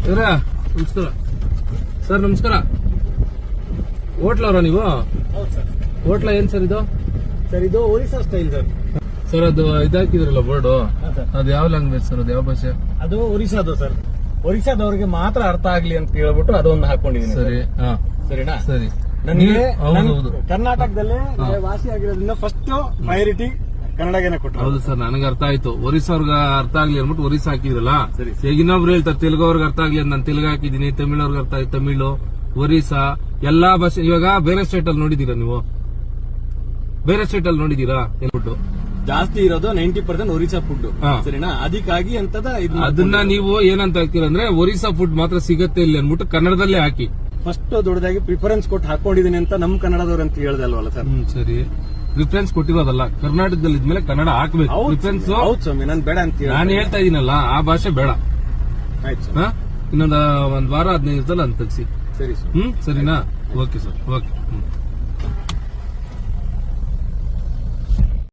ಸರ ನಮಸ್ಕಾರ ಸರ್. ನಮಸ್ಕಾರ. ಹೋಟ್ಲವ್ರ ನೀವು? ಹೌದು ಸರ್. ಹೋಟ್ಲ ಏನ್ ಸರ್ ಇದು? ಸರ್ ಇದು ಒರಿಸ್ಸಾ ಸ್ಟೈಲ್ ಸರ್. ಸರ್ ಅದು ಇದಾಕಿದ್ರಲ್ಲ ಬೋರ್ಡು, ಅದು ಯಾವ ಲ್ಯಾಂಗ್ವೇಜ್ ಸರ್? ಅದು ಯಾವ ಭಾಷೆ? ಅದು ಒರಿಸ್ಸಾದು ಸರ್. ಒರಿಸ್ಸಾದವ್ರಿಗೆ ಮಾತ್ರ ಅರ್ಥ ಆಗ್ಲಿ ಅಂತ ಹೇಳ್ಬಿಟ್ಟು ಅದೊಂದು ಹಾಕೊಂಡಿದ್ದೀನಿ. ಸರಿ. ಹಾ ಸರಿನಾ? ಸರಿ. ನನಗೆ ಹೌದು. ಕರ್ನಾಟಕದಲ್ಲೇ ವಾಸಿ ಆಗಿರೋದ್ರಿಂದ ಫಸ್ಟ್ ಪ್ರಯಾರಿಟಿ ಕನ್ನಡಗೇನೆ ಕೊಟ್ಟರು. ಹೌದು ಸರ್, ನನಗೆ ಅರ್ಥ ಆಯ್ತು. ಒರಿಸ್ಸಾ ಅವ್ರಿಗೆ ಅರ್ಥ ಆಗ್ಲಿ ಅಂದ್ಬಿಟ್ಟು ಒರಿಸ್ಸಾ ಹಾಕಿದ್ರಲ್ಲ. ಸರಿ. ಈಗ ಇನ್ನೊಬ್ರು ಹೇಳ್ತಾರೆ ತೆಲುಗು ಅವ್ರಿಗೆ ಅರ್ಥ ಆಗ್ಲಿ ಅಂತ ನಾನು ತೆಲುಗು ಹಾಕಿದೀನಿ, ತಮಿಳ್ ಅವ್ರಿಗೆ ಅರ್ಥ ಆಯ್ತು ತಮಿಳು, ಒರಿಸ್ಸಾ ಎಲ್ಲಾ ಭಾಷೆ. ಇವಾಗ ಬೇರೆ ಸ್ಟೇಟ್ ಅಲ್ಲಿ ನೋಡಿದೀರಾ ನೀವು? ಬೇರೆ ಸ್ಟೇಟ್ ಅಲ್ಲಿ ನೋಡಿದೀರಾ ಹೇಳ್ಬಿಟ್ಟು? ಜಾಸ್ತಿ ಇರೋದು 90% ಒರಿಸ್ಸಾ ಫುಡ್. ಹಾ. ಸರಿನಾ? ಅದಕ್ಕಾಗಿ ಅಂತದ ಅದನ್ನ ನೀವು ಏನಂತ ಹಾಕ್ತೀರ ಅಂದ್ರೆ ಒರಿಸ್ಸಾ ಫುಡ್ ಮಾತ್ರ ಸಿಗತ್ತೆ ಇಲ್ಲಿ ಅನ್ಬಿಟ್ಟು ಕನ್ನಡದಲ್ಲೇ ಹಾಕಿ. ಫಸ್ಟ್ ದೊಡ್ಡದಾಗಿ ಪ್ರಿಫರೆನ್ಸ್ ಕೊಟ್ಟು ಹಾಕೊಂಡಿದೀನಿ ಅಂತ ನಮ್ ಕನ್ನಡದವ್ರು ಅಂತ ಹೇಳ್ದೆ ಅಲ್ವಲ್ಲ ಸರ್? ಸರಿ. ಪ್ರಿಫರೆನ್ಸ್ ಕೊಟ್ಟಿರೋದಲ್ಲ, ಕರ್ನಾಟಕದಲ್ಲಿ ಇದ್ಮೇಲೆ ಕನ್ನಡ ಹಾಕ್ಬೇಕು. ಪ್ರಿಫರೆನ್ಸ್ ಹೌದು ಸ್ವಾಮಿ, ನಾನು ಬೇಡ ಅಂತ ಹೇಳಿ ನಾನು ಹೇಳ್ತಾ ಇದೀನಲ್ಲ, ಆ ಭಾಷೆ ಬೇಡ. ಆಯ್ತು ಸರ್. ಇನ್ನೊಂದು ಒಂದ್ ವಾರ 15 ದಿವಸದಲ್ಲಿ ಅಂತ ತೆಗ್ಸಿ. ಸರಿ ಸರ್. ಸರಿನಾ? Okay sir. ಓಕೆ.